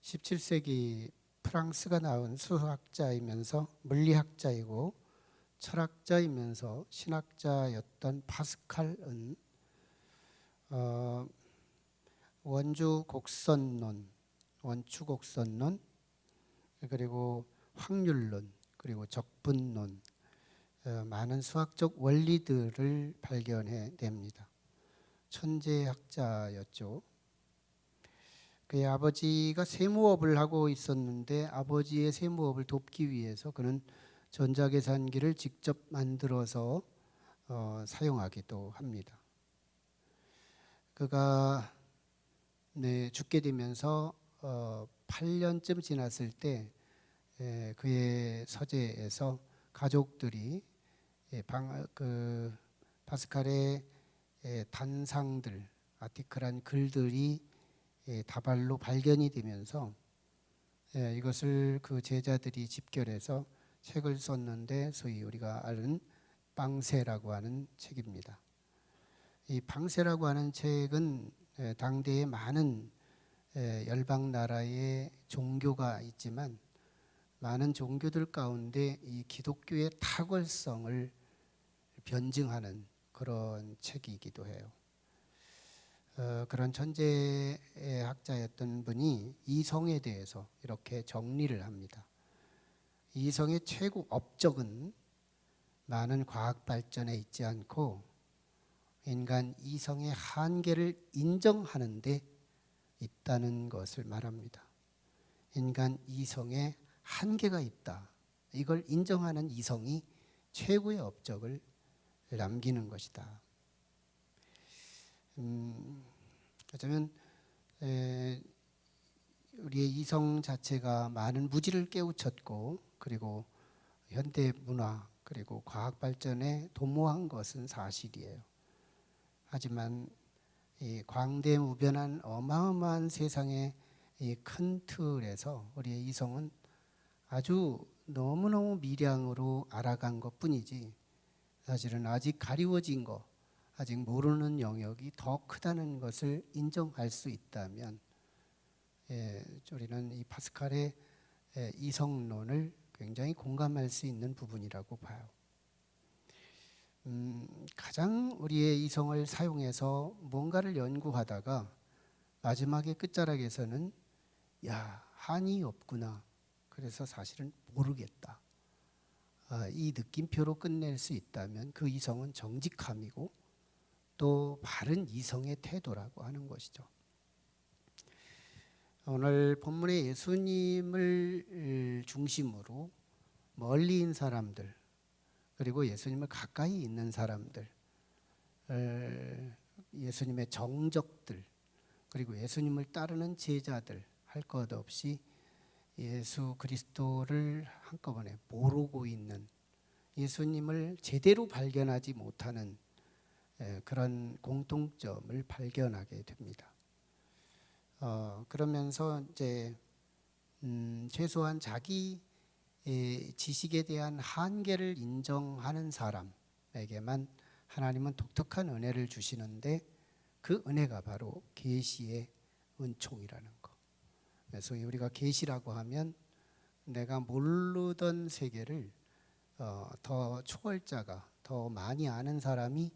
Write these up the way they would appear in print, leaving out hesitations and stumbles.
17세기 프랑스가 낳은 수학자이면서 물리학자이고 철학자이면서 신학자였던 파스칼은 원주곡선론, 원추곡선론, 그리고 확률론, 그리고 적분론, 많은 수학적 원리들을 발견해냅니다. 천재학자였죠. 그의 아버지가 세무업을 하고 있었는데 아버지의 세무업을 돕기 위해서 그는 전자계산기를 직접 만들어서 사용하기도 합니다. 그가 죽게 되면서 8년쯤 지났을 때 그의 서재에서 가족들이 파스칼의 단상들, 아티클한 글들이 다발로 발견이 되면서 이것을 그 제자들이 집결해서 책을 썼는데 소위 우리가 아는 방세라고 하는 책입니다. 이 방세라고 하는 책은 당대에 많은 열방 나라의 종교가 있지만 많은 종교들 가운데 이 기독교의 탁월성을 변증하는 그런 책이기도 해요. 그런 천재학자였던 분이 이성에 대해서 이렇게 정리를 합니다. 이성의 최고 업적은 많은 과학 발전에 있지 않고 인간 이성의 한계를 인정하는 데 있다는 것을 말합니다. 인간 이성에 한계가 있다. 이걸 인정하는 이성이 최고의 업적을 남기는 것이다. 어쩌면 우리의 이성 자체가 많은 무지를 깨우쳤고 그리고 현대 문화 그리고 과학 발전에 도모한 것은 사실이에요. 하지만 이 광대무변한 어마어마한 세상의 이 큰 틀에서 우리의 이성은 아주 너무너무 미량으로 알아간 것뿐이지 사실은 아직 가리워진 것, 아직 모르는 영역이 더 크다는 것을 인정할 수 있다면 우리는 이 파스칼의 이성론을 굉장히 공감할 수 있는 부분이라고 봐요. 가장 우리의 이성을 사용해서 뭔가를 연구하다가 마지막에 끝자락에서는 한이 없구나. 그래서 사실은 모르겠다. 이 느낌표로 끝낼 수 있다면 그 이성은 정직함이고 또 바른 이성의 태도라고 하는 것이죠. 오늘 본문의 예수님을 중심으로 멀리인 사람들 그리고 예수님을 가까이 있는 사람들, 예수님의 정적들 그리고 예수님을 따르는 제자들 할 것 없이 예수 그리스도를 한꺼번에 모르고 있는 예수님을 제대로 발견하지 못하는 그런 공통점을 발견하게 됩니다. 그러면서 이제 최소한 자기 지식에 대한 한계를 인정하는 사람에게만 하나님은 독특한 은혜를 주시는데 그 은혜가 바로 계시의 은총이라는 것. 그래서 우리가 계시라고 하면 내가 모르던 세계를 더 초월자가 더 많이 아는 사람이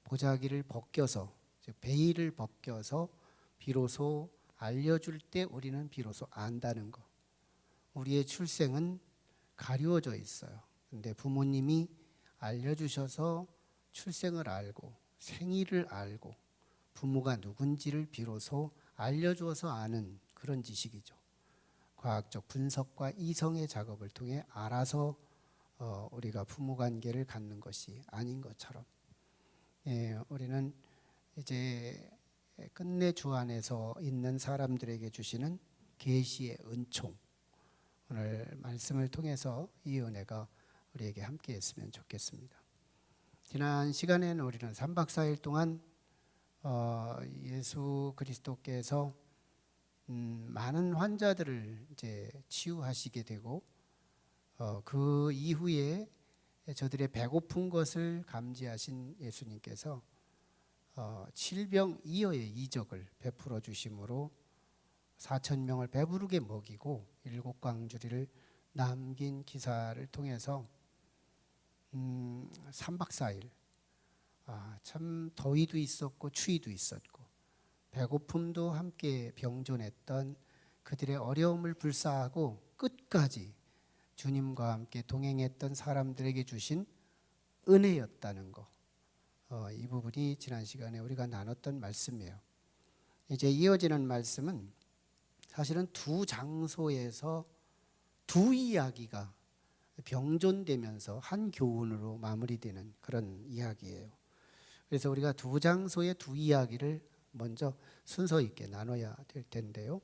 보자기를 벗겨서 베일을 벗겨서 비로소 알려줄 때 우리는 비로소 안다는 것. 우리의 출생은 가리워져 있어요. 근데 부모님이 알려주셔서 출생을 알고 생일을 알고 부모가 누군지를 비로소 알려주어서 아는 그런 지식이죠. 과학적 분석과 이성의 작업을 통해 알아서 우리가 부모 관계를 갖는 것이 아닌 것처럼 우리는 이제 끝내 주 안에서 있는 사람들에게 주시는 계시의 은총, 오늘 말씀을 통해서 이 은혜가 우리에게 함께 했으면 좋겠습니다. 지난 시간에는 우리는 3박 4일 동안 예수 그리스도께서 많은 환자들을 이제 치유하시게 되고 그 이후에 저들의 배고픈 것을 감지하신 예수님께서 7병 2여의 이적을 베풀어 주심으로 4천 명을 배부르게 먹이고 7광주리를 남긴 기사를 통해서 3박 4일 참 더위도 있었고 추위도 있었고 배고픔도 함께 병존했던 그들의 어려움을 불사하고 끝까지 주님과 함께 동행했던 사람들에게 주신 은혜였다는 거. 이 부분이 지난 시간에 우리가 나눴던 말씀이에요. 이제 이어지는 말씀은 사실은 두 장소에서 두 이야기가 병존되면서 한 교훈으로 마무리되는 그런 이야기예요. 그래서 우리가 두 장소의 두 이야기를 먼저 순서 있게 나눠야 될 텐데요.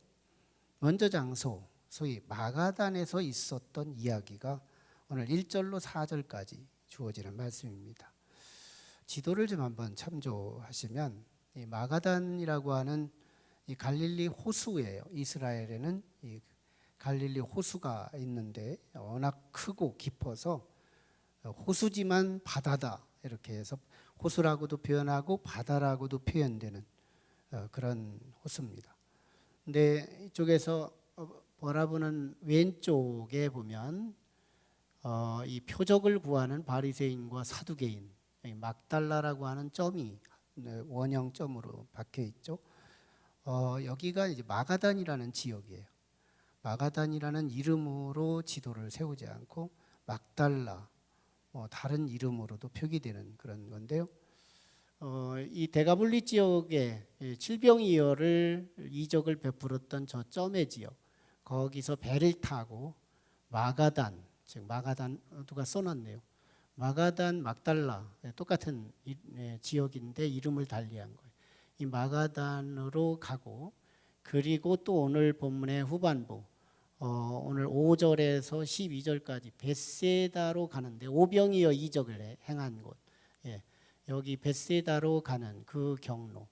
먼저 장소, 소위 마가단에서 있었던 이야기가 오늘 1절로 4절까지 주어지는 말씀입니다. 지도를 좀 한번 참조하시면 이 마가단이라고 하는 이 갈릴리 호수예요. 이스라엘에는 이 갈릴리 호수가 있는데 워낙 크고 깊어서 호수지만 바다다 이렇게 해서 호수라고도 표현하고 바다라고도 표현되는 그런 호수입니다. 근데 이쪽에서 바라보는 왼쪽에 보면 이 표적을 구하는 바리새인과 사두개인, 막달라라고 하는 점이 원형점으로 박혀 있죠. 여기가 이제 마가단이라는 지역이에요. 마가단이라는 이름으로 지도를 세우지 않고 막달라, 다른 이름으로도 표기되는 그런 건데요. 이 대가볼리 지역에 칠병이어를 이적을 베풀었던 저 점의 지역, 거기서 배를 타고 마가단, 즉 마가단 누가 써놨네요. 마가단 막달라 똑같은 지역인데 이름을 달리한 거예요. 이 마가단으로 가고 그리고 또 오늘 본문의 후반부 오늘 5절에서 12절까지 벳세다로 가는데 오병이어 이적을 행한 곳, 여기 벳세다로 가는 그 경로,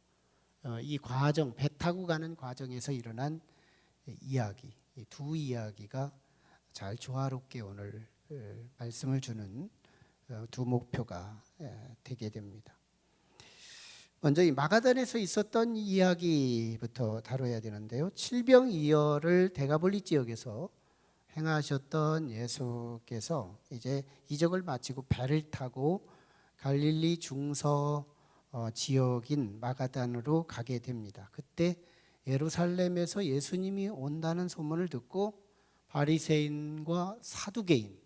이 과정, 배 타고 가는 과정에서 일어난 이야기, 이 두 이야기가 잘 조화롭게 오늘 말씀을 주는 두 목표가 되게 됩니다. 먼저 이 마가단에서 있었던 이야기부터 다뤄야 되는데요. 칠병이어를 대가볼리 지역에서 행하셨던 예수께서 이제 이적을 마치고 배를 타고 갈릴리 중서 지역인 마가단으로 가게 됩니다. 그때 예루살렘에서 예수님이 온다는 소문을 듣고 바리새인과 사두개인,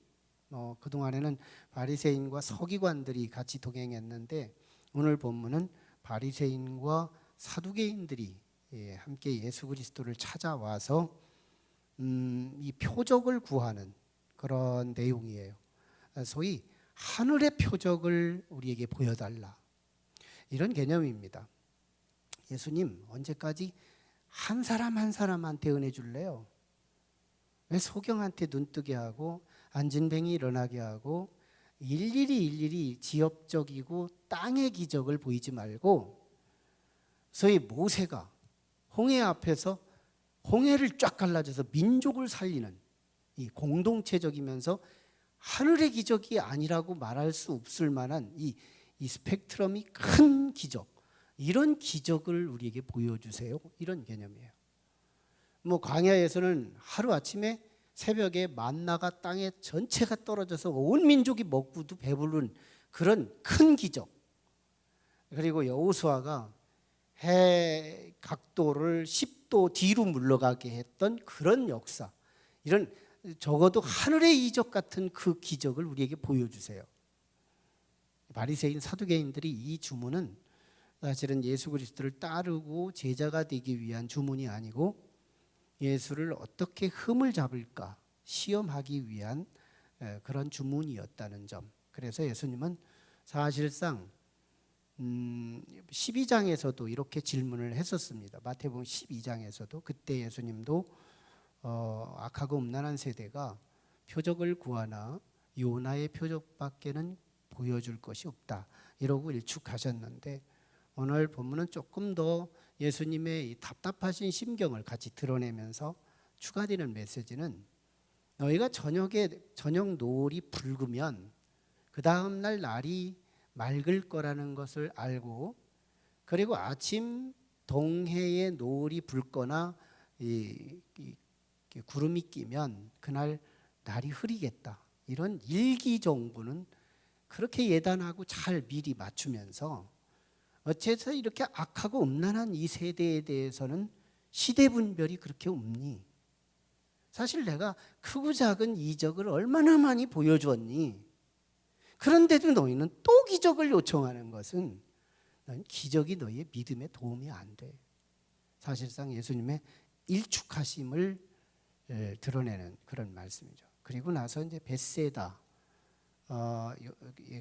그동안에는 바리새인과 서기관들이 같이 동행했는데 오늘 본문은 바리새인과 사두개인들이 함께 예수 그리스도를 찾아와서 이 표적을 구하는 그런 내용이에요. 소위 하늘의 표적을 우리에게 보여달라, 이런 개념입니다. 예수님, 언제까지 한 사람 한 사람한테 은혜 줄래요? 왜 소경한테 눈뜨게 하고 안진뱅이 일어나게 하고 일일이 지엽적이고 땅의 기적을 보이지 말고, 소위 모세가 홍해 앞에서 홍해를 쫙 갈라져서 민족을 살리는 이 공동체적이면서 하늘의 기적이 아니라고 말할 수 없을 만한 이 스펙트럼이 큰 기적, 이런 기적을 우리에게 보여주세요, 이런 개념이에요. 광야에서는 하루아침에 새벽에 만나가 땅에 전체가 떨어져서 온 민족이 먹고도 배부른 그런 큰 기적, 그리고 여호수아가 해 각도를 10도 뒤로 물러가게 했던 그런 역사, 이런 적어도 하늘의 이적 같은 그 기적을 우리에게 보여주세요. 바리새인 사두개인들이 이 주문은 사실은 예수 그리스도를 따르고 제자가 되기 위한 주문이 아니고 예수를 어떻게 흠을 잡을까 시험하기 위한 그런 주문이었다는 점. 그래서 예수님은 사실상 12장에서도 이렇게 질문을 했었습니다. 마태복음 12장에서도 그때 예수님도 악하고 음란한 세대가 표적을 구하나 요나의 표적밖에는 보여줄 것이 없다, 이러고 일축하셨는데 오늘 본문은 조금 더 예수님의 이 답답하신 심경을 같이 드러내면서 추가되는 메시지는, 너희가 저녁 노을이 붉으면 그 다음 날 날이 맑을 거라는 것을 알고, 그리고 아침 동해의 노을이 붉거나 구름이 끼면 그날 날이 흐리겠다. 이런 일기 정보는 그렇게 예단하고 잘 미리 맞추면서 어째서 이렇게 악하고 음란한 이 세대에 대해서는 시대 분별이 그렇게 없니? 사실 내가 크고 작은 이적을 얼마나 많이 보여주었니? 그런데도 너희는 또 기적을 요청하는 것은 넌 기적이 너희의 믿음에 도움이 안 돼. 사실상 예수님의 일축하심을 드러내는 그런 말씀이죠. 그리고 나서 이제 벳세다,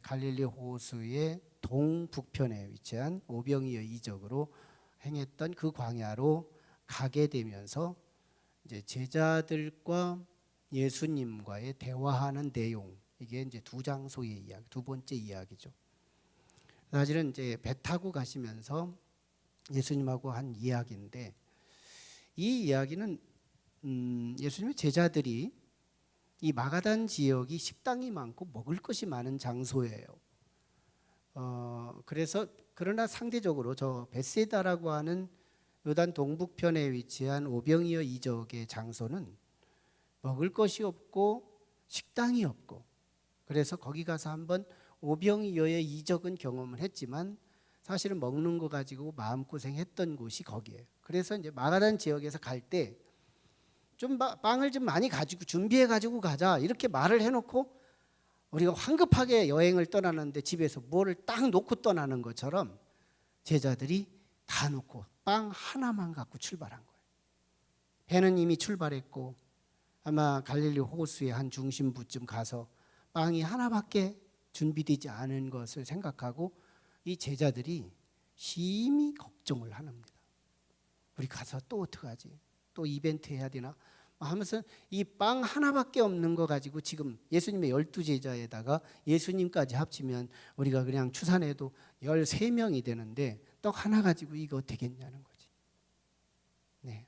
갈릴리 호수의 동북편에 위치한 오병이어 이적으로 행했던 그 광야로 가게 되면서 이제 제자들과 예수님과의 대화하는 내용, 이게 이제 두 장소의 이야기, 두 번째 이야기죠. 사실은 이제 배 타고 가시면서 예수님하고 한 이야기인데, 이 이야기는 예수님의 제자들이 이 마가단 지역이 식당이 많고 먹을 것이 많은 장소예요. 그래서 그러나 상대적으로 저 벳세다라고 하는 요단 동북편에 위치한 오병이어 이적의 장소는 먹을 것이 없고 식당이 없고, 그래서 거기 가서 한번 오병이어의 이적은 경험을 했지만 사실은 먹는 거 가지고 마음고생했던 곳이 거기예요. 그래서 이제 마가단 지역에서 갈 때 좀 빵을 좀 많이 가지고 준비해 가지고 가자 이렇게 말을 해놓고 우리가 황급하게 여행을 떠나는데 집에서 뭐를 딱 놓고 떠나는 것처럼 제자들이 다 놓고 빵 하나만 갖고 출발한 거예요. 배는 이미 출발했고 아마 갈릴리 호수의 한 중심부쯤 가서 빵이 하나밖에 준비되지 않은 것을 생각하고 이 제자들이 심히 걱정을 합니다. 우리 가서 또 어떡하지? 또 이벤트 해야 되나? 하면서 이 빵 하나밖에 없는 거 가지고 지금 예수님의 12제자에다가 예수님까지 합치면 우리가 그냥 추산해도 13명이 되는데 떡 하나 가지고 이거 되겠냐는 거지. 네.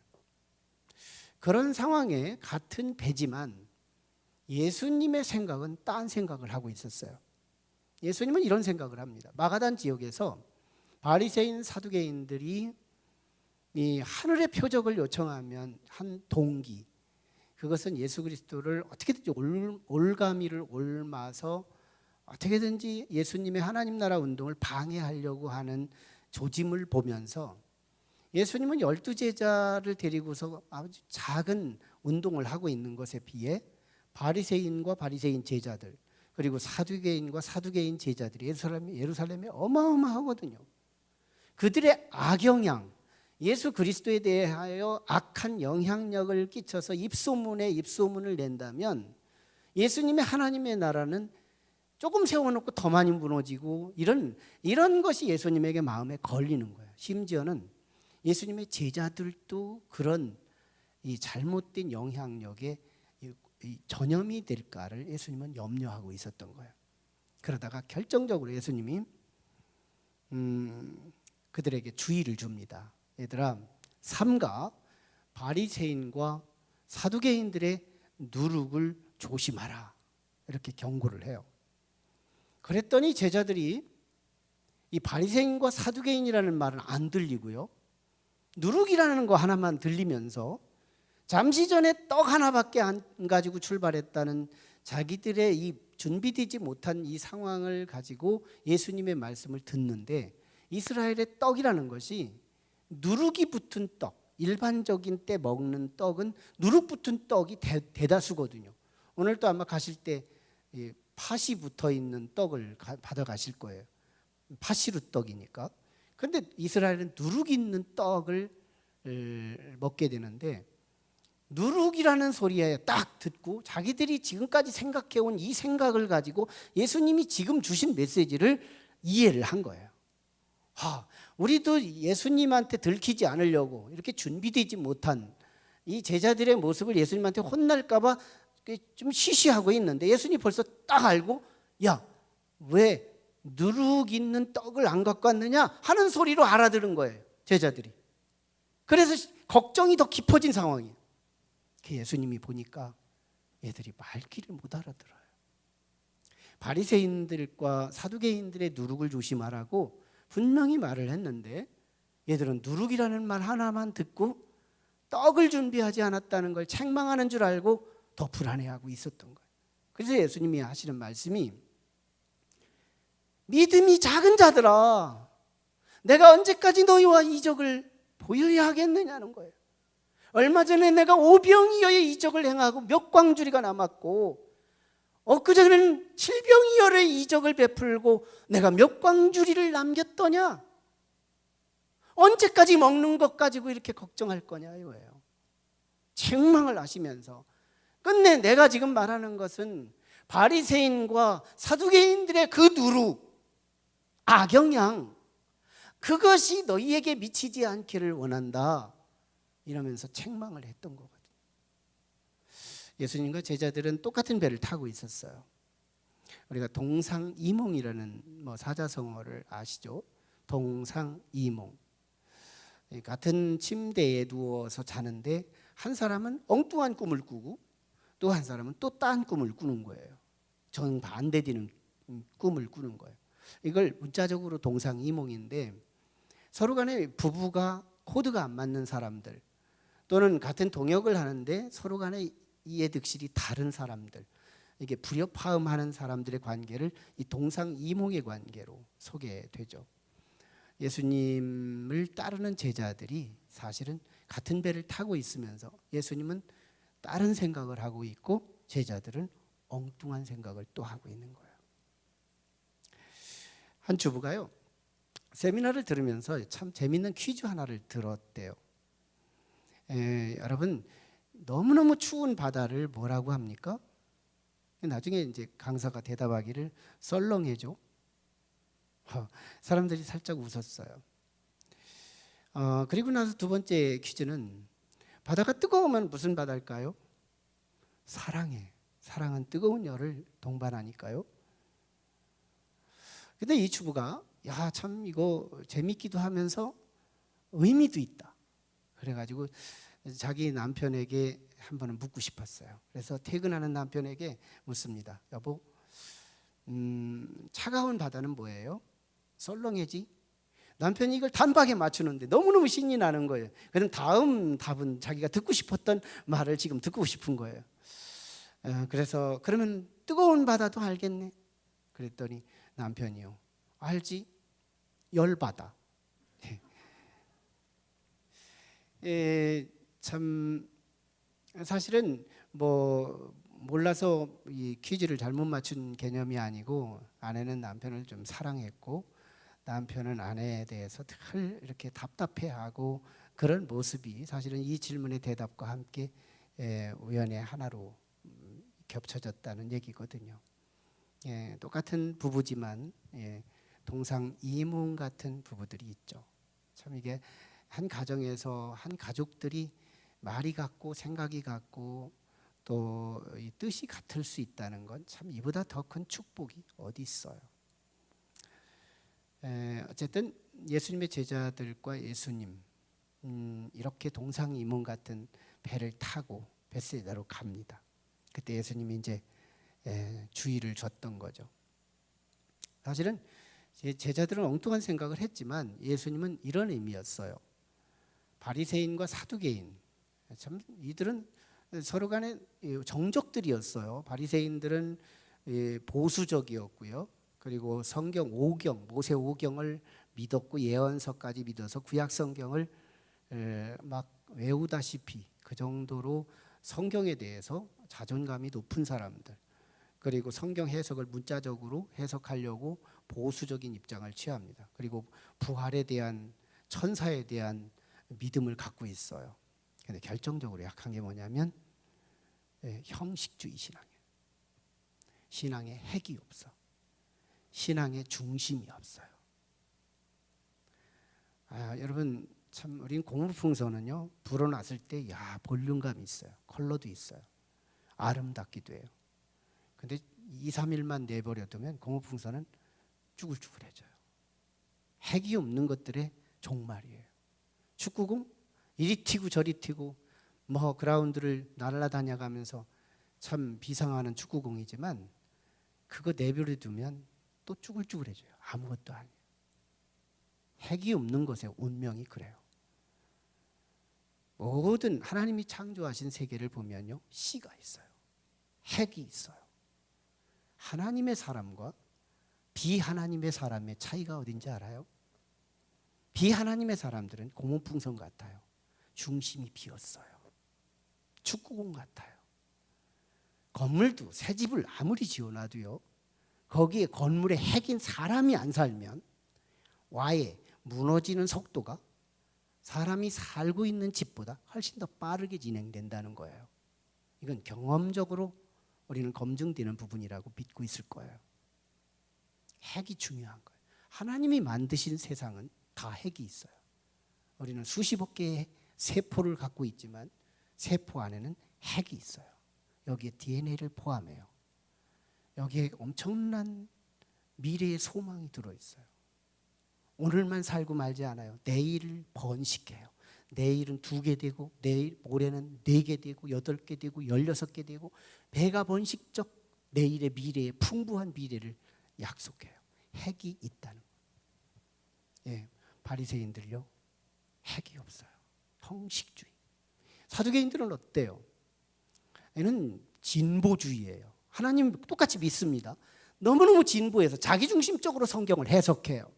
그런 상황에 같은 배지만 예수님의 생각은 딴 생각을 하고 있었어요. 예수님은 이런 생각을 합니다. 마가단 지역에서 바리새인 사두개인들이 이 하늘의 표적을 요청하면 한 동기, 그것은 예수 그리스도를 어떻게든지 올가미를 옮아서 어떻게든지 예수님의 하나님 나라 운동을 방해하려고 하는 조짐을 보면서 예수님은 12제자를 데리고서 아주 작은 운동을 하고 있는 것에 비해 바리새인과 바리새인 제자들, 그리고 사두개인과 사두개인 제자들이 예루살렘에 어마어마하거든요. 그들의 악영향, 예수 그리스도에 대하여 악한 영향력을 끼쳐서 입소문에 입소문을 낸다면 예수님의 하나님의 나라는 조금 세워놓고 더 많이 무너지고 이런 것이 예수님에게 마음에 걸리는 거예요. 심지어는 예수님의 제자들도 그런 이 잘못된 영향력에 전염이 될까를 예수님은 염려하고 있었던 거예요. 그러다가 결정적으로 예수님이 그들에게 주의를 줍니다. 얘들아, 삼가 바리새인과 사두개인들의 누룩을 조심하라, 이렇게 경고를 해요. 그랬더니 제자들이 이 바리새인과 사두개인이라는 말은 안 들리고요, 누룩이라는 거 하나만 들리면서 잠시 전에 떡 하나밖에 안 가지고 출발했다는 자기들의 이 준비되지 못한 이 상황을 가지고 예수님의 말씀을 듣는데, 이스라엘의 떡이라는 것이 누룩이 붙은 떡, 일반적인 때 먹는 떡은 누룩 붙은 떡이 대다수거든요. 오늘도 아마 가실 때 팥이 붙어 있는 떡을 받아 가실 거예요. 팥시루 떡이니까. 그런데 이스라엘은 누룩 있는 떡을 먹게 되는데, 누룩이라는 소리에 딱 듣고 자기들이 지금까지 생각해온 이 생각을 가지고 예수님이 지금 주신 메시지를 이해를 한 거예요. 우리도 예수님한테 들키지 않으려고 이렇게 준비되지 못한 이 제자들의 모습을 예수님한테 혼날까 봐 좀 시시하고 있는데, 예수님이 벌써 딱 알고, 야, 왜 누룩 있는 떡을 안 갖고 왔느냐 하는 소리로 알아들은 거예요, 제자들이. 그래서 걱정이 더 깊어진 상황이에요. 예수님이 보니까 얘들이 말귀를 못 알아들어요. 바리새인들과 사두개인들의 누룩을 조심하라고 분명히 말을 했는데 얘들은 누룩이라는 말 하나만 듣고 떡을 준비하지 않았다는 걸 책망하는 줄 알고 더 불안해하고 있었던 거예요. 그래서 예수님이 하시는 말씀이 믿음이 작은 자들아, 내가 언제까지 너희와 이적을 보여야 하겠느냐는 거예요. 얼마 전에 내가 오병이어의 이적을 행하고 몇 광주리가 남았고 엊그제는 7병이어의 이적을 베풀고 내가 몇 광주리를 남겼더냐? 언제까지 먹는 것 가지고 이렇게 걱정할 거냐 이거예요. 책망을 하시면서 끝내 내가 지금 말하는 것은 바리새인과 사두개인들의 그 누루, 악영향, 그것이 너희에게 미치지 않기를 원한다 이러면서 책망을 했던 거거든요. 예수님과 제자들은 똑같은 배를 타고 있었어요. 우리가 동상이몽이라는 사자성어를 아시죠? 동상이몽. 같은 침대에 누워서 자는데 한 사람은 엉뚱한 꿈을 꾸고 또 한 사람은 또 딴 꿈을 꾸는 거예요. 정반대되는 꿈을 꾸는 거예요. 이걸 문자적으로 동상이몽인데 서로 간에 부부가 코드가 안 맞는 사람들 또는 같은 동역을 하는데 서로 간에 이해득실이 다른 사람들, 이게 불협화음하는 사람들의 관계를 이 동상이몽의 관계로 소개되죠. 예수님을 따르는 제자들이 사실은 같은 배를 타고 있으면서 예수님은 다른 생각을 하고 있고 제자들은 엉뚱한 생각을 또 하고 있는 거예요. 한 주부가요, 세미나를 들으면서 참 재밌는 퀴즈 하나를 들었대요. 여러분, 너무너무 추운 바다를 뭐라고 합니까? 나중에 이제 강사가 대답하기를 썰렁해져. 사람들이 살짝 웃었어요. 그리고 나서 두 번째 퀴즈는 바다가 뜨거우면 무슨 바다일까요? 사랑해. 사랑은 뜨거운 열을 동반하니까요. 근데 이 주부가 야, 참 이거 재밌기도 하면서 의미도 있다. 그래가지고 자기 남편에게 한 번은 묻고 싶었어요. 그래서 퇴근하는 남편에게 묻습니다. 여보, 차가운 바다는 뭐예요? 썰렁해지? 남편이 이걸 단박에 맞추는데 너무너무 신이 나는 거예요. 그럼 다음 답은 자기가 듣고 싶었던 말을 지금 듣고 싶은 거예요. 그래서 그러면 뜨거운 바다도 알겠네. 그랬더니 남편이요, 알지? 열바다. 참 사실은 몰라서 이 퀴즈를 잘못 맞춘 개념이 아니고 아내는 남편을 좀 사랑했고 남편은 아내에 대해서 늘 이렇게 답답해하고 그런 모습이 사실은 이 질문의 대답과 함께 우연의 하나로 겹쳐졌다는 얘기거든요. 똑같은 부부지만 동상이몽 같은 부부들이 있죠. 참 이게 한 가정에서 한 가족들이 말이 같고 생각이 같고 또 이 뜻이 같을 수 있다는 건 참 이보다 더 큰 축복이 어디 있어요. 어쨌든 예수님의 제자들과 예수님 이렇게 동상이몽 같은 배를 타고 벳사이다로 갑니다. 그때 예수님이 이제 주의를 줬던 거죠. 사실은 제자들은 엉뚱한 생각을 했지만 예수님은 이런 의미였어요. 바리새인과 사두개인, 참 이들은 서로 간에 정적들이었어요. 바리새인들은 보수적이었고요. 그리고 성경 5경, 모세 5경을 믿었고 예언서까지 믿어서 구약 성경을 막 외우다시피 그 정도로 성경에 대해서 자존감이 높은 사람들, 그리고 성경 해석을 문자적으로 해석하려고 보수적인 입장을 취합니다. 그리고 부활에 대한, 천사에 대한 믿음을 갖고 있어요. 근데 결정적으로 약한 게 뭐냐면 형식주의 신앙이에요. 신앙에 핵이 없어. 신앙에 중심이 없어요. 여러분 참 우린 고무풍선은요 불어놨을 때 볼륨감이 있어요. 컬러도 있어요. 아름답기도 해요. 근데 2, 3일만 내버려두면 고무풍선은 쭈글쭈글해져요. 핵이 없는 것들의 종말이에요. 축구공 이리 튀고 저리 튀고 그라운드를 날아다녀가면서 참 비상하는 축구공이지만 그거 내버려두면 또 쭈글쭈글해져요. 아무것도 아니에요. 핵이 없는 것의 운명이 그래요. 모든 하나님이 창조하신 세계를 보면요, 씨가 있어요. 핵이 있어요. 하나님의 사람과 비하나님의 사람의 차이가 어딘지 알아요? 비하나님의 사람들은 고문풍선 같아요. 중심이 비었어요. 축구공 같아요. 건물도 새 집을 아무리 지어놔도요, 거기에 건물에 핵인 사람이 안 살면 와해 무너지는 속도가 사람이 살고 있는 집보다 훨씬 더 빠르게 진행된다는 거예요. 이건 경험적으로 우리는 검증되는 부분이라고 믿고 있을 거예요. 핵이 중요한 거예요. 하나님이 만드신 세상은 다 핵이 있어요. 우리는 수십억 개의 세포를 갖고 있지만 세포 안에는 핵이 있어요. 여기에 DNA를 포함해요. 여기에 엄청난 미래의 소망이 들어있어요. 오늘만 살고 말지 않아요. 내일을 번식해요. 내일은 2개 되고 내일 모레는 4개 되고 8개 되고 16개 되고 배가 번식적 내일의 미래의 풍부한 미래를 약속해요. 핵이 있다는 거예요. 예, 바리새인들요, 핵이 없어요. 형식주의. 사두개인들은 어때요? 얘는 진보주의예요. 하나님 똑같이 믿습니다. 너무너무 진보해서 자기중심적으로 성경을 해석해요.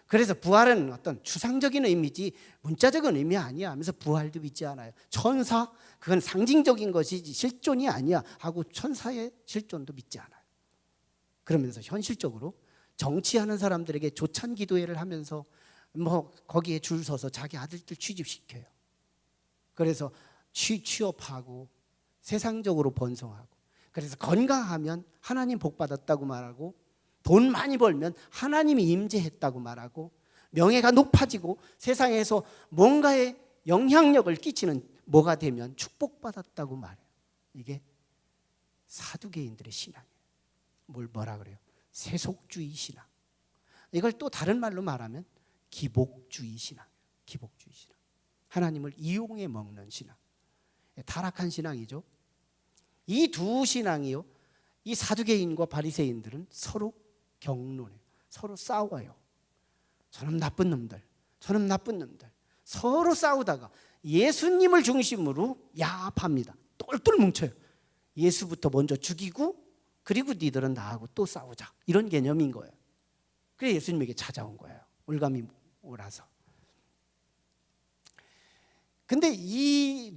그래서 부활은 어떤 추상적인 의미지 문자적인 의미 아니야 하면서 부활도 믿지 않아요. 천사, 그건 상징적인 것이지 실존이 아니야 하고 천사의 실존도 믿지 않아요. 그러면서 현실적으로 정치하는 사람들에게 조찬 기도회를 하면서 거기에 줄 서서 자기 아들들 취직시켜요. 그래서 취업하고 세상적으로 번성하고, 그래서 건강하면 하나님 복 받았다고 말하고, 돈 많이 벌면 하나님이 임재했다고 말하고, 명예가 높아지고 세상에서 뭔가의 영향력을 끼치는 뭐가 되면 축복받았다고 말해요. 이게 사두개인들의 신앙이에요. 뭐라 그래요? 세속주의 신앙. 이걸 또 다른 말로 말하면 기복주의 신앙. 기복주의 신앙. 하나님을 이용해 먹는 신앙. 타락한 신앙이죠. 이 두 신앙이요, 이 사두개인과 바리새인들은 서로 경론해요. 서로 싸워요. 저놈 나쁜 놈들, 저놈 나쁜 놈들. 서로 싸우다가 예수님을 중심으로 야합합니다. 똘똘 뭉쳐요. 예수부터 먼저 죽이고 그리고 니들은 나하고 또 싸우자, 이런 개념인 거예요. 그래서 예수님에게 찾아온 거예요. 올감이 오라서. 근데 이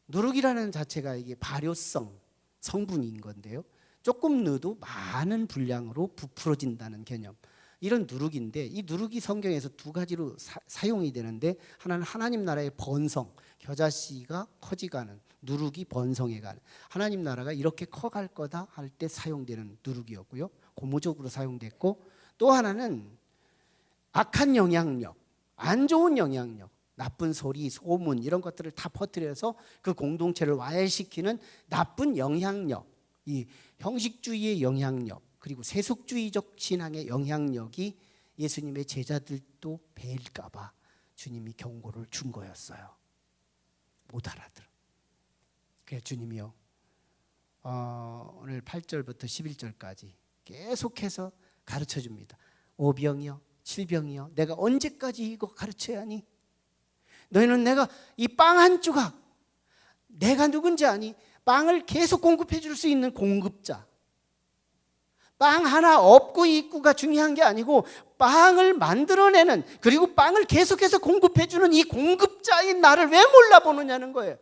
누룩이라는 자체가 이게 발효성 성분인 건데요, 조금 넣어도 많은 분량으로 부풀어진다는 개념, 이런 누룩인데, 이 누룩이 성경에서 2가지로 사용이 되는데, 하나는 하나님 나라의 번성, 겨자씨가 커지가는, 누룩이 번성해가는, 하나님 나라가 이렇게 커갈 거다 할 때 사용되는 누룩이었고요, 고무적으로 사용됐고, 또 하나는 악한 영향력, 안 좋은 영향력, 나쁜 소리, 소문 이런 것들을 다 퍼뜨려서 그 공동체를 와해시키는 나쁜 영향력, 이 형식주의의 영향력, 그리고 세속주의적 신앙의 영향력이 예수님의 제자들도 배일까 봐 주님이 경고를 준 거였어요. 못 알아들어. 그래서 주님이요, 오늘 8절부터 11절까지 계속해서 가르쳐 줍니다. 5병이요 7병이요 내가 언제까지 이거 가르쳐야 하니? 너희는 내가 이 빵 한 조각, 내가 누군지 아니? 빵을 계속 공급해 줄 수 있는 공급자. 빵 하나 없고 있고가 중요한 게 아니고 빵을 만들어내는, 그리고 빵을 계속해서 공급해 주는 이 공급자인 나를 왜 몰라보느냐는 거예요.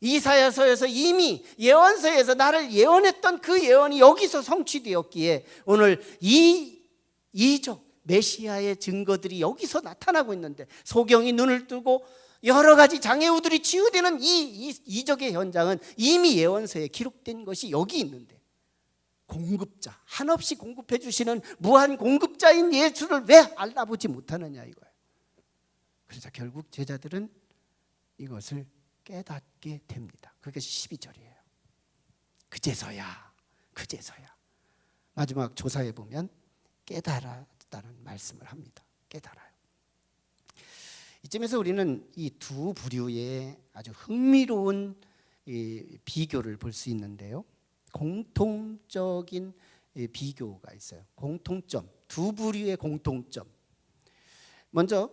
이사야서에서 이미 예언서에서 나를 예언했던 그 예언이 여기서 성취되었기에 오늘 이 이적 메시아의 증거들이 여기서 나타나고 있는데, 소경이 눈을 뜨고 여러 가지 장애우들이 치유되는 이 이적의 현장은 이미 예언서에 기록된 것이 여기 있는데, 공급자, 한없이 공급해 주시는 무한 공급자인 예수를 왜 알아보지 못하느냐 이거예요. 그래서 결국 제자들은 이것을 깨닫게 됩니다. 그것이 12절이에요. 그제서야 마지막 조사에 보면 깨달았다는 말씀을 합니다. 깨달아요. 이쯤에서 우리는 이 두 부류의 아주 흥미로운 비교를 볼 수 있는데요, 공통적인 비교가 있어요. 공통점, 두 부류의 공통점. 먼저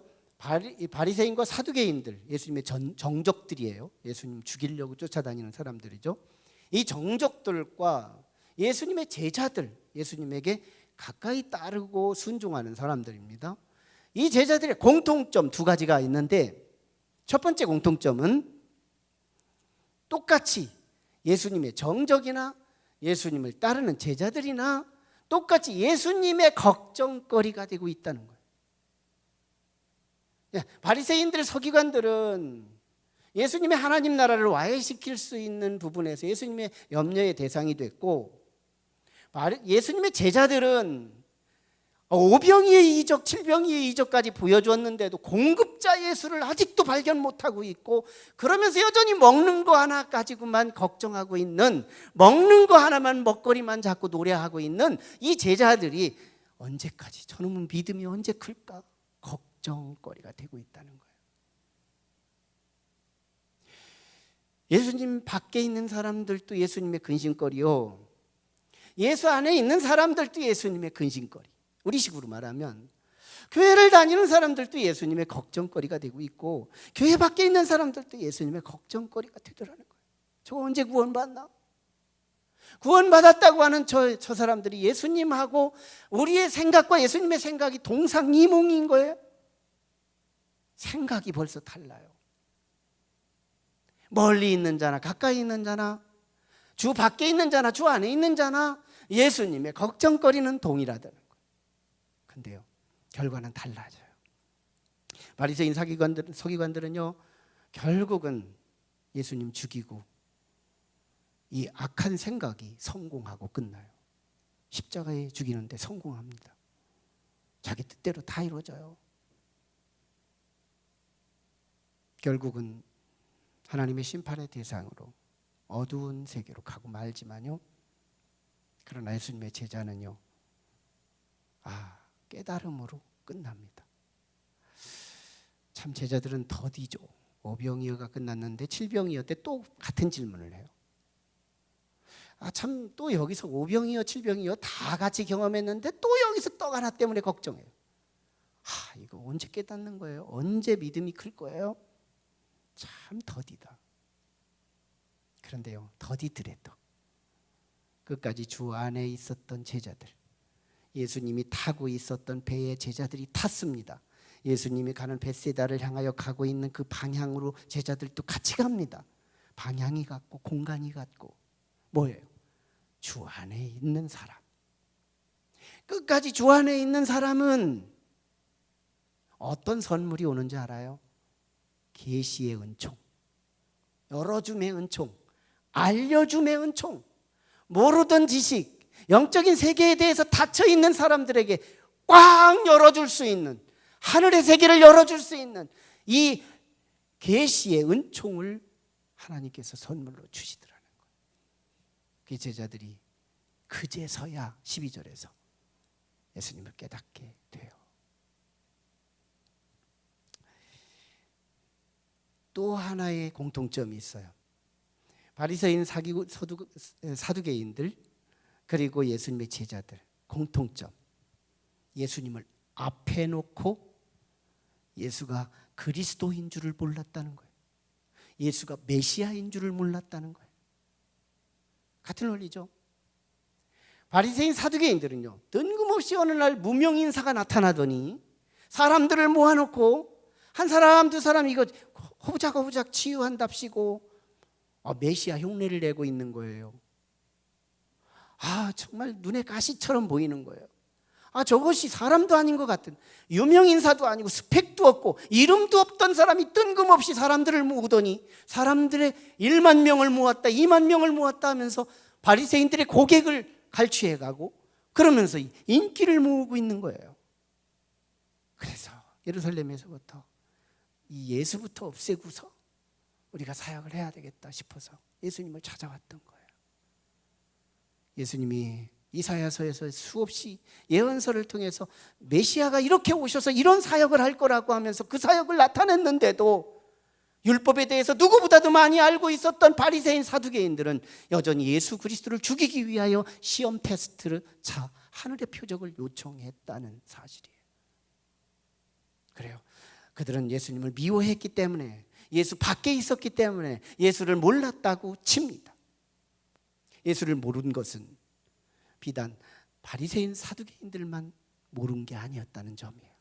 바리새인과 사두개인들, 예수님의 정적들이에요. 예수님 죽이려고 쫓아다니는 사람들이죠. 이 정적들과 예수님의 제자들, 예수님에게 가까이 따르고 순종하는 사람들입니다. 이 제자들의 공통점 두 가지가 있는데, 첫 번째 공통점은 똑같이 예수님의 정적이나 예수님을 따르는 제자들이나 똑같이 예수님의 걱정거리가 되고 있다는 거예요. 바리새인들, 서기관들은 예수님의 하나님 나라를 와해시킬 수 있는 부분에서 예수님의 염려의 대상이 됐고, 예수님의 제자들은 오병이의 이적, 칠병이의 이적까지 보여주었는데도 공급자 예수를 아직도 발견 못하고 있고, 그러면서 여전히 먹는 거 하나 가지고만 걱정하고 있는, 먹는 거 하나만, 먹거리만 자꾸 노래하고 있는 이 제자들이 언제까지, 저놈은 믿음이 언제 클까 걱정거리가 되고 있다는 거예요. 예수님 밖에 있는 사람들도 예수님의 근심거리요, 예수 안에 있는 사람들도 예수님의 근심거리. 우리식으로 말하면 교회를 다니는 사람들도 예수님의 걱정거리가 되고 있고, 교회 밖에 있는 사람들도 예수님의 걱정거리가 되더라는 거예요. 저 언제 구원받나? 구원받았다고 하는 저 사람들이 예수님하고 우리의 생각과 예수님의 생각이 동상이몽인 거예요. 생각이 벌써 달라요. 멀리 있는 자나 가까이 있는 자나, 주 밖에 있는 자나 주 안에 있는 자나 예수님의 걱정거리는 동일하다는 거예요. 근데요, 결과는 달라져요. 바리새인 서기관들은요, 결국은 예수님 죽이고 이 악한 생각이 성공하고 끝나요. 십자가에 죽이는데 성공합니다. 자기 뜻대로 다 이루어져요. 결국은 하나님의 심판의 대상으로 어두운 세계로 가고 말지만요, 그러나 예수님의 제자는요, 깨달음으로 끝납니다. 참 제자들은 더디죠. 오병이어가 끝났는데 칠병이어 때 또 같은 질문을 해요. 참 또 여기서 오병이어 칠병이어 다 같이 경험했는데 또 여기서 떡 하나 때문에 걱정해요. 이거 언제 깨닫는 거예요? 언제 믿음이 클 거예요? 참 더디다. 그런데요, 더디더라도 끝까지 주 안에 있었던 제자들, 예수님이 타고 있었던 배에 제자들이 탔습니다. 예수님이 가는 벳세다를 향하여 가고 있는 그 방향으로 제자들도 같이 갑니다. 방향이 같고 공간이 같고 뭐예요? 주 안에 있는 사람. 끝까지 주 안에 있는 사람은 어떤 선물이 오는지 알아요? 계시의 은총, 열어줌의 은총, 알려줌의 은총, 모르던 지식, 영적인 세계에 대해서 닫혀있는 사람들에게 꽉 열어줄 수 있는, 하늘의 세계를 열어줄 수 있는 이 계시의 은총을 하나님께서 선물로 주시더라는 거예요. 그 제자들이 그제서야 12절에서 예수님을 깨닫게 돼요. 또 하나의 공통점이 있어요. 바리새인, 사두개인들, 그리고 예수님의 제자들 공통점, 예수님을 앞에 놓고 예수가 그리스도인 줄을 몰랐다는 거예요. 예수가 메시아인 줄을 몰랐다는 거예요. 같은 원리죠. 바리새인, 사두개인들은요, 뜬금없이 어느 날 무명인사가 나타나더니 사람들을 모아놓고 한 사람 두 사람 이거 호부작호부작 치유한답시고 메시아 흉내를 내고 있는 거예요. 정말 눈에 가시처럼 보이는 거예요. 저것이 사람도 아닌 것 같은, 유명인사도 아니고 스펙도 없고 이름도 없던 사람이 뜬금없이 사람들을 모으더니 사람들의 1만 명을 모았다, 2만 명을 모았다 하면서 바리새인들의 고객을 갈취해가고 그러면서 인기를 모으고 있는 거예요. 그래서 예루살렘에서부터 이 예수부터 없애고서 우리가 사역을 해야 되겠다 싶어서 예수님을 찾아왔던 거예요. 예수님이 이사야서에서 수없이 예언서를 통해서 메시아가 이렇게 오셔서 이런 사역을 할 거라고 하면서 그 사역을 나타냈는데도 율법에 대해서 누구보다도 많이 알고 있었던 바리새인, 사두개인들은 여전히 예수 그리스도를 죽이기 위하여 시험 테스트를 하늘의 표적을 요청했다는 사실이에요. 그래요. 그들은 예수님을 미워했기 때문에, 예수 밖에 있었기 때문에 예수를 몰랐다고 칩니다. 예수를 모르는 것은 비단 바리새인 사두개인들만 모른 게 아니었다는 점이에요.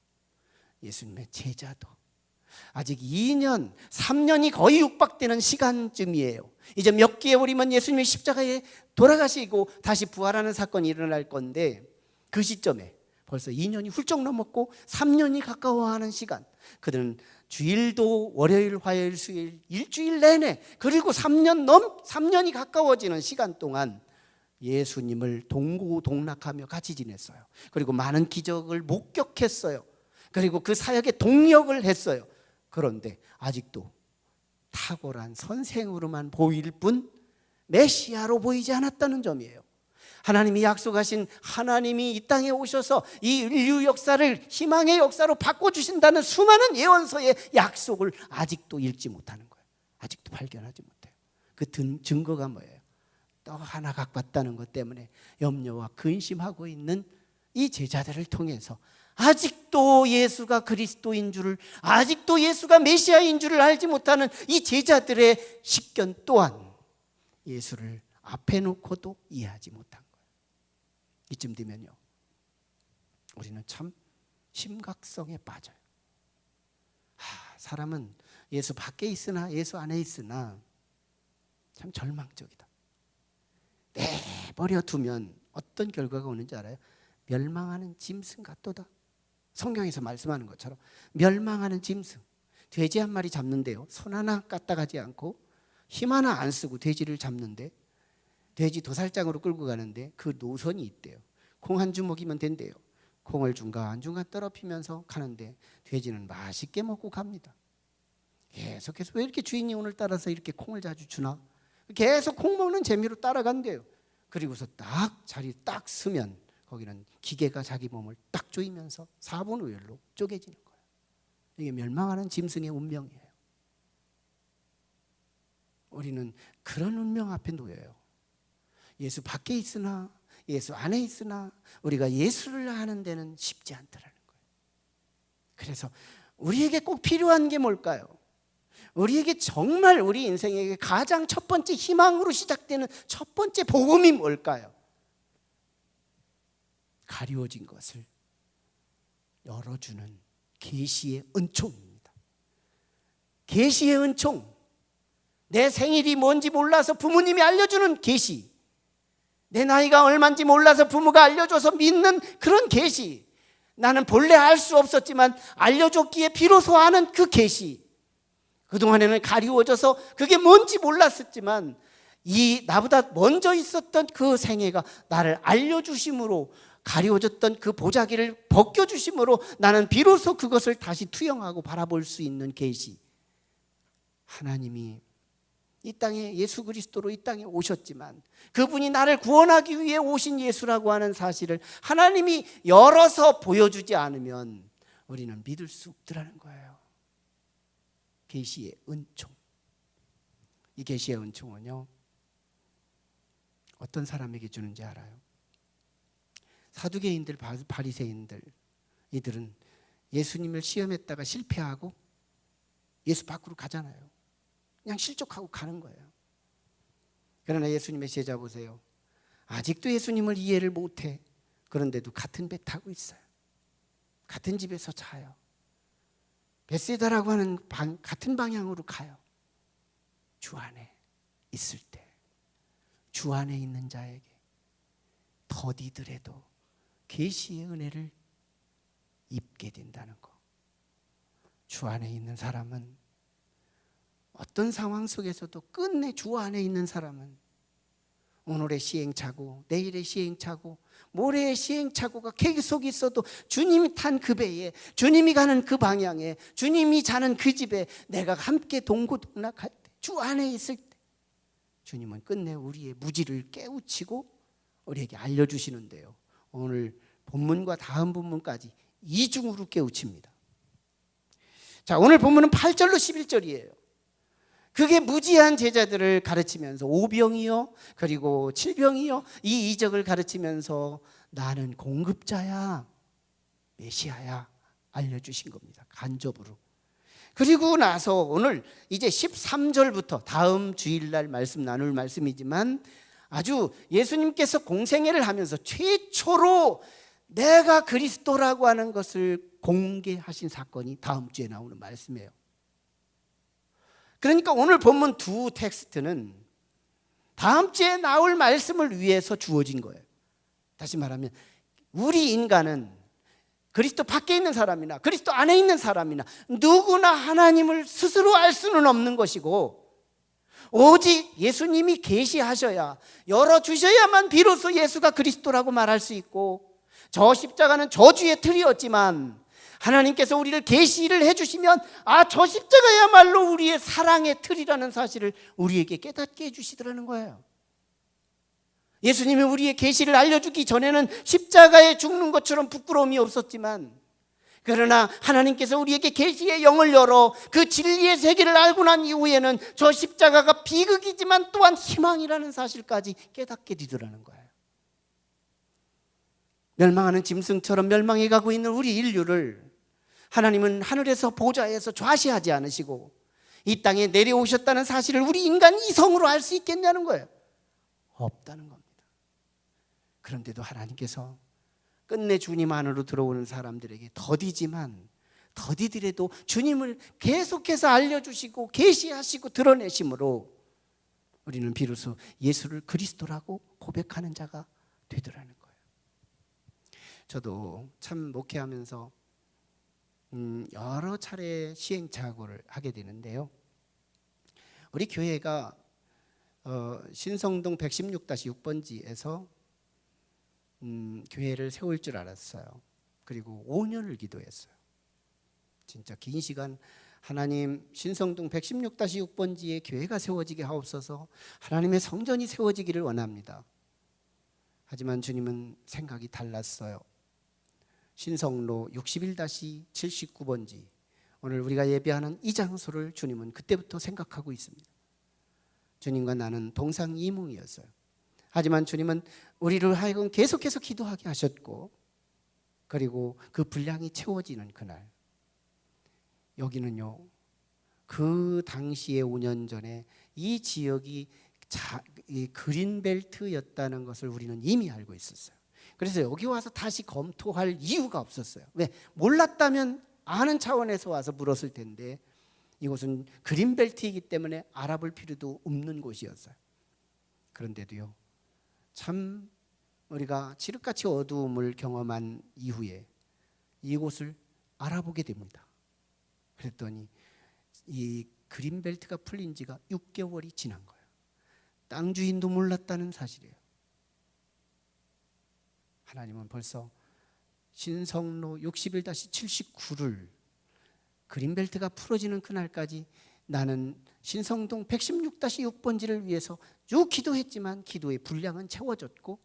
예수님의 제자도 아직 2년, 3년이 거의 육박되는 시간쯤이에요. 이제 몇 개월이면 예수님이 십자가에 돌아가시고 다시 부활하는 사건이 일어날 건데, 그 시점에 벌써 2년이 훌쩍 넘었고 3년이 가까워하는 시간, 그들은 주일도 월요일, 화요일, 수요일 일주일 내내, 그리고 3년이 가까워지는 시간 동안 예수님을 동고동락하며 같이 지냈어요. 그리고 많은 기적을 목격했어요. 그리고 그 사역에 동력을 했어요. 그런데 아직도 탁월한 선생으로만 보일 뿐 메시아로 보이지 않았다는 점이에요. 하나님이 약속하신, 하나님이 이 땅에 오셔서 이 인류 역사를 희망의 역사로 바꿔주신다는 수많은 예언서의 약속을 아직도 읽지 못하는 거예요. 아직도 발견하지 못해요. 그 증거가 뭐예요? 떡 하나 갖고 왔다는 것 때문에 염려와 근심하고 있는 이 제자들을 통해서 아직도 예수가 그리스도인 줄을, 아직도 예수가 메시아인 줄을 알지 못하는 이 제자들의 식견 또한 예수를 앞에 놓고도 이해하지 못한 거예요. 이쯤 되면요, 우리는 참 심각성에 빠져요. 사람은 예수 밖에 있으나 예수 안에 있으나 참 절망적이다. 내버려 두면 어떤 결과가 오는지 알아요? 멸망하는 짐승 같도다. 성경에서 말씀하는 것처럼 멸망하는 짐승, 돼지 한 마리 잡는데요, 손 하나 까딱하지 않고 힘 하나 안 쓰고 돼지를 잡는데, 돼지 도살장으로 끌고 가는데 그 노선이 있대요. 콩 한 주먹이면 된대요. 콩을 중간중간 떨어뜨리면서 가는데 돼지는 맛있게 먹고 갑니다. 계속해서 왜 이렇게 주인이 오늘따라서 이렇게 콩을 자주 주나? 계속 콩 먹는 재미로 따라간대요. 그리고서 딱 자리 딱 서면 거기는 기계가 자기 몸을 딱 조이면서 4분 우열로 쪼개지는 거예요. 이게 멸망하는 짐승의 운명이에요. 우리는 그런 운명 앞에 놓여요. 예수 밖에 있으나 예수 안에 있으나 우리가 예수를 아는 데는 쉽지 않더라는 거예요. 그래서 우리에게 꼭 필요한 게 뭘까요? 우리에게 정말 우리 인생에게 가장 첫 번째 희망으로 시작되는 첫 번째 복음이 뭘까요? 가리워진 것을 열어주는 계시의 은총입니다. 계시의 은총. 내 생일이 뭔지 몰라서 부모님이 알려주는 계시, 내 나이가 얼마인지 몰라서 부모가 알려줘서 믿는 그런 계시, 나는 본래 알 수 없었지만 알려줬기에 비로소 아는 그 계시. 그동안에는 가리워져서 그게 뭔지 몰랐었지만 이 나보다 먼저 있었던 그 생애가 나를 알려주심으로, 가리워졌던 그 보자기를 벗겨주심으로 나는 비로소 그것을 다시 투영하고 바라볼 수 있는 계시. 하나님이 이 땅에 예수 그리스도로 이 땅에 오셨지만 그분이 나를 구원하기 위해 오신 예수라고 하는 사실을 하나님이 열어서 보여주지 않으면 우리는 믿을 수 없더라는 거예요. 계시의 은총. 이 계시의 은총은요, 어떤 사람에게 주는지 알아요? 사두개인들, 바리새인들, 이들은 예수님을 시험했다가 실패하고 예수 밖으로 가잖아요. 그냥 실족하고 가는 거예요. 그러나 예수님의 제자 보세요. 아직도 예수님을 이해를 못해. 그런데도 같은 배 타고 있어요. 같은 집에서 자요. 베세다라고 하는 같은 방향으로 가요. 주 안에 있을 때, 주 안에 있는 자에게 더디더라도 계시의 은혜를 입게 된다는 거. 주 안에 있는 사람은, 어떤 상황 속에서도 끝내 주 안에 있는 사람은 오늘의 시행착오, 내일의 시행착오, 모레의 시행착오가 계속 있어도 주님이 탄 그 배에, 주님이 가는 그 방향에, 주님이 자는 그 집에 내가 함께 동고동락할 때, 주 안에 있을 때 주님은 끝내 우리의 무지를 깨우치고 우리에게 알려주시는데요, 오늘 본문과 다음 본문까지 이중으로 깨우칩니다. 자, 오늘 본문은 8절로 11절이에요. 그게 무지한 제자들을 가르치면서 오병이요, 그리고 칠병이요, 이 이적을 가르치면서 나는 공급자야, 메시아야 알려주신 겁니다. 간접으로. 그리고 나서 오늘 이제 13절부터 다음 주일날 말씀 나눌 말씀이지만 아주 예수님께서 공생애를 하면서 최초로 내가 그리스도라고 하는 것을 공개하신 사건이 다음 주에 나오는 말씀이에요. 그러니까 오늘 본문 두 텍스트는 다음 주에 나올 말씀을 위해서 주어진 거예요. 다시 말하면 우리 인간은 그리스도 밖에 있는 사람이나 그리스도 안에 있는 사람이나 누구나 하나님을 스스로 알 수는 없는 것이고 오직 예수님이 계시하셔야 열어주셔야만 비로소 예수가 그리스도라고 말할 수 있고, 저 십자가는 저주의 틀이었지만 하나님께서 우리를 계시를 해주시면 저 십자가야말로 우리의 사랑의 틀이라는 사실을 우리에게 깨닫게 해주시더라는 거예요. 예수님이 우리의 계시를 알려주기 전에는 십자가에 죽는 것처럼 부끄러움이 없었지만, 그러나 하나님께서 우리에게 계시의 영을 열어 그 진리의 세계를 알고 난 이후에는 저 십자가가 비극이지만 또한 희망이라는 사실까지 깨닫게 되더라는 거예요. 멸망하는 짐승처럼 멸망해 가고 있는 우리 인류를 하나님은 하늘에서 보좌에서 좌시하지 않으시고 이 땅에 내려오셨다는 사실을 우리 인간 이성으로 알 수 있겠냐는 거예요. 없다는 겁니다. 그런데도 하나님께서 끝내 주님 안으로 들어오는 사람들에게 더디더라도 주님을 계속해서 알려주시고 계시하시고 드러내심으로 우리는 비로소 예수를 그리스도라고 고백하는 자가 되더라는 거예요. 저도 참 목회하면서 여러 차례 시행착오를 하게 되는데요. 우리 교회가 신성동 116-6번지에서 교회를 세울 줄 알았어요. 그리고 5년을 기도했어요. 진짜 긴 시간 하나님, 신성동 116-6번지에 교회가 세워지게 하옵소서, 하나님의 성전이 세워지기를 원합니다. 하지만 주님은 생각이 달랐어요. 신성로 61-79번지, 오늘 우리가 예배하는 이 장소를 주님은 그때부터 생각하고 있습니다. 주님과 나는 동상이몽이었어요. 하지만 주님은 우리를 하여금 계속해서 기도하게 하셨고, 그리고 그 분량이 채워지는 그날, 여기는요, 그 당시에 5년 전에 이 지역이 이 그린벨트였다는 것을 우리는 이미 알고 있었어요. 그래서 여기 와서 다시 검토할 이유가 없었어요. 왜? 몰랐다면 아는 차원에서 와서 물었을 텐데, 이곳은 그린벨트이기 때문에 알아볼 필요도 없는 곳이었어요. 그런데도요, 참 우리가 칠흑같이 어두움을 경험한 이후에 이곳을 알아보게 됩니다. 그랬더니 이 그린벨트가 풀린 지가 6개월이 지난 거예요. 땅 주인도 몰랐다는 사실이에요. 하나님은 벌써 신성로 61-79를 그린벨트가 풀어지는 그날까지 나는 신성동 116-6번지를 위해서 쭉 기도했지만 기도의 분량은 채워졌고,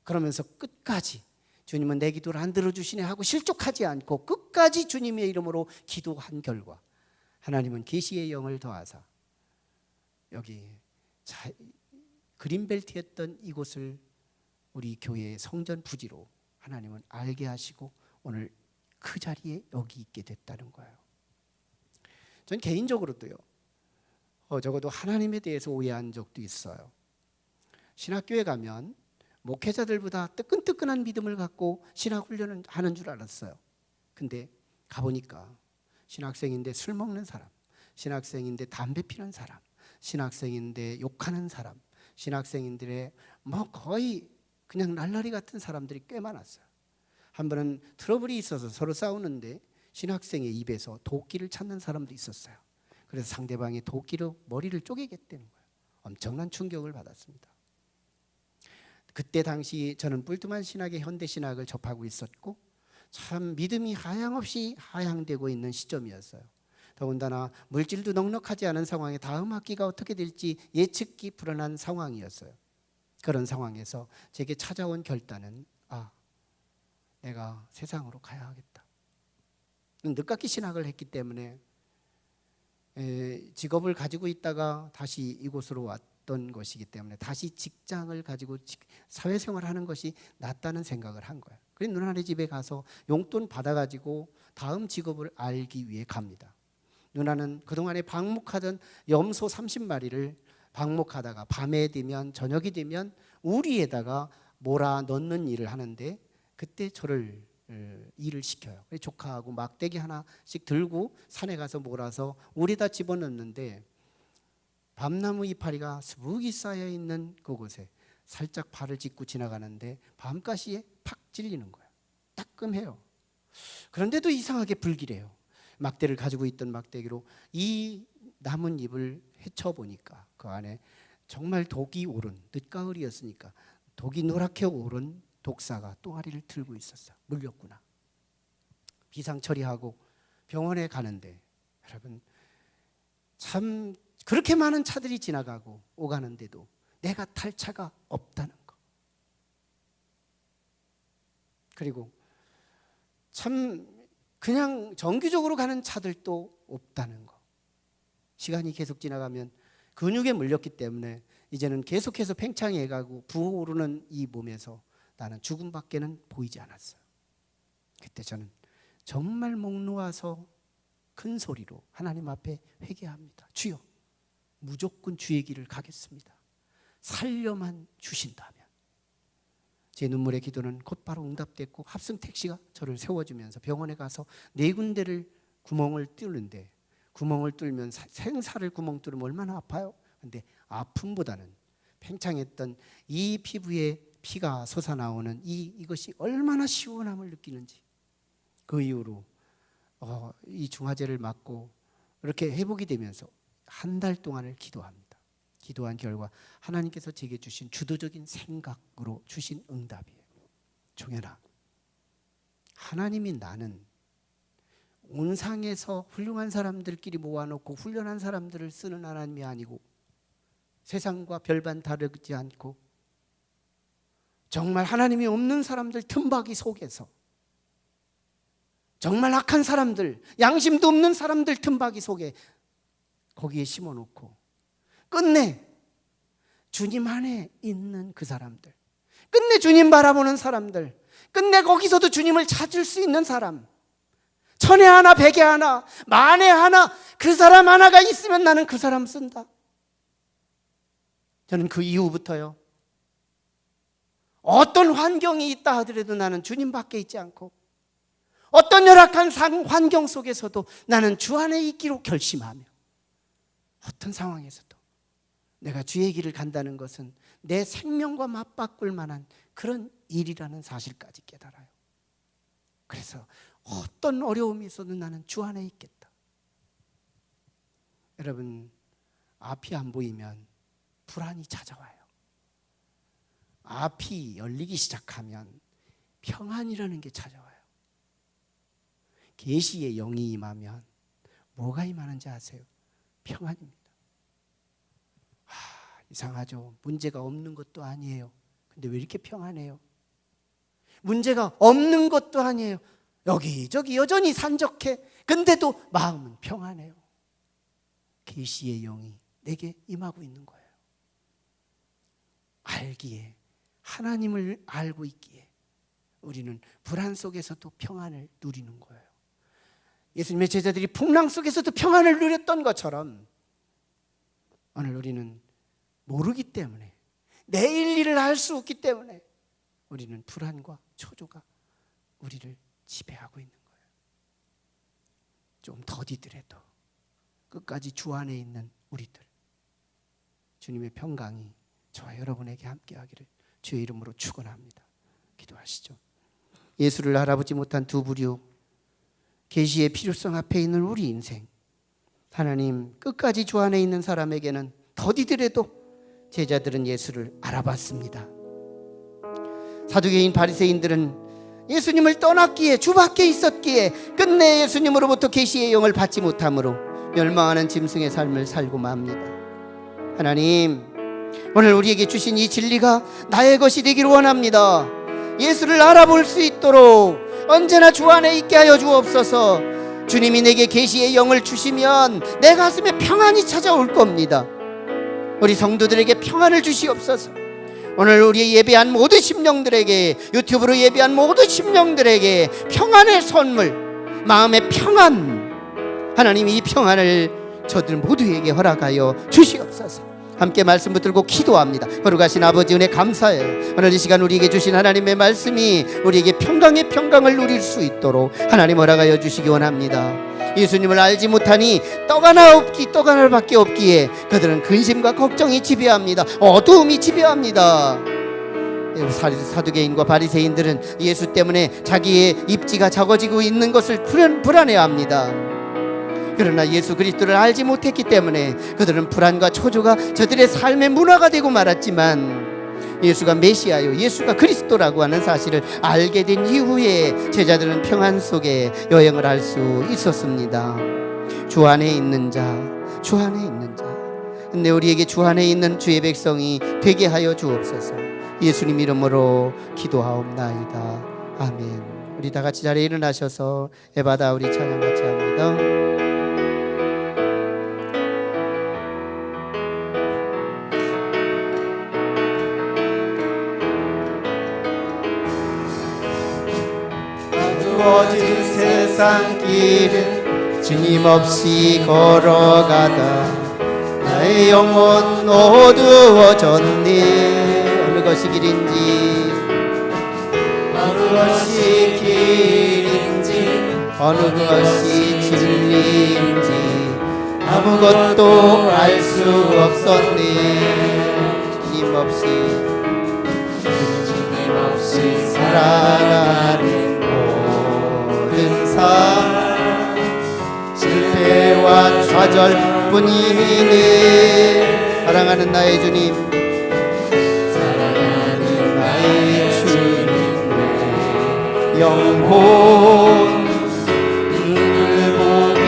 그러면서 끝까지 주님은 내 기도를 안 들어주시네 하고 실족하지 않고 끝까지 주님의 이름으로 기도한 결과 하나님은 계시의 영을 더하사 여기 그린벨트였던 이곳을 우리 교회의 성전 부지로 하나님은 알게 하시고 오늘 그 자리에 여기 있게 됐다는 거예요. 전 개인적으로도요, 적어도 하나님에 대해서 오해한 적도 있어요. 신학교에 가면 목회자들보다 뜨끈뜨끈한 믿음을 갖고 신학훈련을 하는 줄 알았어요. 근데 가보니까 신학생인데 술 먹는 사람, 신학생인데 담배 피는 사람, 신학생인데 욕하는 사람, 신학생인들의 거의 그냥 날라리 같은 사람들이 꽤 많았어요. 한 번은 트러블이 있어서 서로 싸우는데 신학생의 입에서 도끼를 찾는 사람도 있었어요. 그래서 상대방의 도끼로 머리를 쪼개겠다는 거예요. 엄청난 충격을 받았습니다. 그때 당시 저는 뿔트만 신학의 현대 신학을 접하고 있었고 참 믿음이 하향없이 하향되고 있는 시점이었어요. 더군다나 물질도 넉넉하지 않은 상황에 다음 학기가 어떻게 될지 예측이 불안한 상황이었어요. 그런 상황에서 제게 찾아온 결단은 내가 세상으로 가야 하겠다. 늦깎이 신학을 했기 때문에 직업을 가지고 있다가 다시 이곳으로 왔던 것이기 때문에 다시 직장을 가지고 사회생활을 하는 것이 낫다는 생각을 한 거예요. 그래서 누나네 집에 가서 용돈 받아가지고 다음 직업을 알기 위해 갑니다. 누나는 그동안에 방목하던 염소 30마리를 방목하다가 밤에 되면 저녁이 되면 우리에다가 몰아 넣는 일을 하는데 그때 저를 일을 시켜요. 조카하고 막대기 하나씩 들고 산에 가서 몰아서 우리에다 집어넣는데 밤나무 이파리가 수북이 쌓여 있는 그곳에 살짝 발을 짚고 지나가는데 밤가시에 팍 찔리는 거예요. 따끔해요. 그런데도 이상하게 불길해요. 막대를 가지고 있던 막대기로 이 나뭇잎을 헤쳐보니까 그 안에 정말 독이 오른, 늦가을이었으니까 독이 노랗게 오른 독사가 똥아리를 들고 있었어요. 물렸구나. 비상 처리하고 병원에 가는데 여러분 참 그렇게 많은 차들이 지나가고 오가는데도 내가 탈 차가 없다는 거. 그리고 참 그냥 정규적으로 가는 차들도 없다는 거. 시간이 계속 지나가면 근육에 물렸기 때문에 이제는 계속해서 팽창해 가고 부어오르는 이 몸에서 나는 죽음밖에는 보이지 않았어요. 그때 저는 정말 목 놓아서 큰 소리로 하나님 앞에 회개합니다. 주여, 무조건 주의 길을 가겠습니다. 살려만 주신다면. 제 눈물의 기도는 곧바로 응답됐고 합승 택시가 저를 세워주면서 병원에 가서 4군데를 구멍을 뚫는데 구멍을 뚫으면 생사를 구멍 뚫으면 얼마나 아파요? 근데 아픔보다는 팽창했던 이 피부에 피가 솟아나오는 이것이 얼마나 시원함을 느끼는지 그 이후로 이 중화제를 맞고 이렇게 회복이 되면서 한 달 동안을 기도합니다. 기도한 결과 하나님께서 제게 주신 주도적인 생각으로 주신 응답이에요. 종현아, 하나님이 나는 온상에서 훌륭한 사람들끼리 모아놓고 훈련한 사람들을 쓰는 하나님이 아니고 세상과 별반 다르지 않고 정말 하나님이 없는 사람들 틈바기 속에서 정말 악한 사람들, 양심도 없는 사람들 틈바기 속에 거기에 심어놓고 끝내 주님 안에 있는 그 사람들, 끝내 주님 바라보는 사람들, 끝내 거기서도 주님을 찾을 수 있는 사람, 천에 하나 백에 하나 만에 하나 그 사람 하나가 있으면 나는 그 사람 쓴다. 저는 그 이후부터요, 어떤 환경이 있다 하더라도 나는 주님 밖에 있지 않고 어떤 열악한 환경 속에서도 나는 주 안에 있기로 결심하며 어떤 상황에서도 내가 주의 길을 간다는 것은 내 생명과 맞바꿀 만한 그런 일이라는 사실까지 깨달아요. 그래서 어떤 어려움이 있어도 나는 주 안에 있겠다. 여러분, 앞이 안 보이면 불안이 찾아와요. 앞이 열리기 시작하면 평안이라는 게 찾아와요. 계시의 영이 임하면 뭐가 임하는지 아세요? 평안입니다. 이상하죠. 문제가 없는 것도 아니에요. 근데 왜 이렇게 평안해요? 문제가 없는 것도 아니에요. 여기저기 여전히 산적해. 근데도 마음은 평안해요. 계시의 영이 내게 임하고 있는 거예요. 알기에, 하나님을 알고 있기에 우리는 불안 속에서도 평안을 누리는 거예요. 예수님의 제자들이 풍랑 속에서도 평안을 누렸던 것처럼 오늘 우리는 모르기 때문에, 내일 일을 알 수 없기 때문에 우리는 불안과 초조가 우리를 지배하고 있는 거예요. 좀 더디더라도 끝까지 주 안에 있는 우리들, 주님의 평강이 저와 여러분에게 함께하기를 주의 이름으로 축원합니다. 기도하시죠. 예수를 알아보지 못한 두 부류, 계시의 필요성 앞에 있는 우리 인생, 하나님 끝까지 주 안에 있는 사람에게는 더디더라도 제자들은 예수를 알아봤습니다. 사두개인 바리새인들은 예수님을 떠났기에, 주 밖에 있었기에 끝내 예수님으로부터 계시의 영을 받지 못함으로 멸망하는 짐승의 삶을 살고 맙니다. 하나님, 오늘 우리에게 주신 이 진리가 나의 것이 되기를 원합니다. 예수를 알아볼 수 있도록 언제나 주 안에 있게 하여 주옵소서. 주님이 내게 계시의 영을 주시면 내 가슴에 평안이 찾아올 겁니다. 우리 성도들에게 평안을 주시옵소서. 오늘 우리 예배한 모든 심령들에게, 유튜브로 예배한 모든 심령들에게 평안의 선물, 마음의 평안, 하나님 이 평안을 저들 모두에게 허락하여 주시옵소서. 함께 말씀 붙들고 기도합니다. 거룩하신 아버지 은혜 감사해요. 오늘 이 시간 우리에게 주신 하나님의 말씀이 우리에게 평강의 평강을 누릴 수 있도록 하나님 허락하여 주시기 원합니다. 예수님을 알지 못하니 떡 하나밖에 없기에 그들은 근심과 걱정이 지배합니다. 어두움이 지배합니다. 사두개인과 바리새인들은 예수 때문에 자기의 입지가 작아지고 있는 것을 불안해합니다. 그러나 예수 그리스도를 알지 못했기 때문에 그들은 불안과 초조가 저들의 삶의 문화가 되고 말았지만 예수가 메시아요, 예수가 그리스도라고 하는 사실을 알게 된 이후에 제자들은 평안 속에 여행을 할 수 있었습니다. 주 안에 있는 자, 주 안에 있는 자, 근데 우리에게 주 안에 있는 주의 백성이 되게 하여 주옵소서. 예수님 이름으로 기도하옵나이다. 아멘. 우리 다 같이 자리에 일어나셔서 에바다 우리 찬양 같이 합니다. 어두워진 세상 길을 주님 없이 걸어가다 나의 영혼 어두워졌네. 어느 것이 길인지 어느 것이 길인지 어느 것이 진리인지 아무것도 알 수 없었네. 주님 없이 살아가는 모든 삶 실패와 좌절뿐이네. 사랑하는 나의 주님, 사랑하는 나의 주님, 영혼 눈을 보게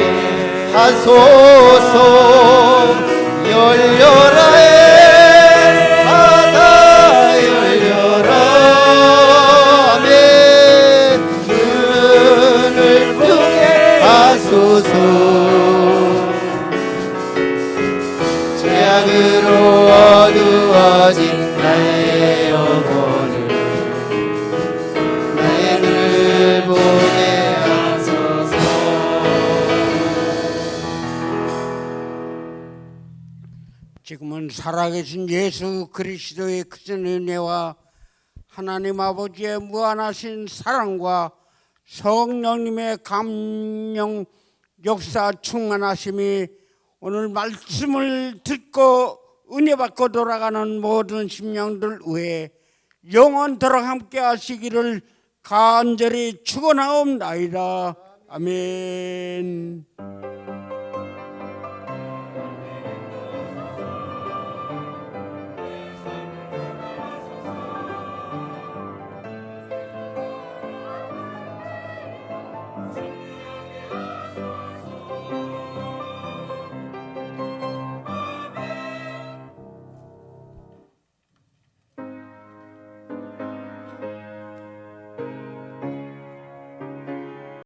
하소서. 열려라 바다 열려라. 아멘. 눈을 보게 하소서. 죄악으로 어두워진 나의 영혼을 나의 눈을 보게 하소서. 지금은 살아계신 예수 그리스도의 크신 은혜와 하나님 아버지의 무한하신 사랑과 성령님의 감령 역사 충만하심이 오늘 말씀을 듣고 은혜 받고 돌아가는 모든 심령들 위해 영원토록 함께 하시기를 간절히 축원하옵나이다. 아멘.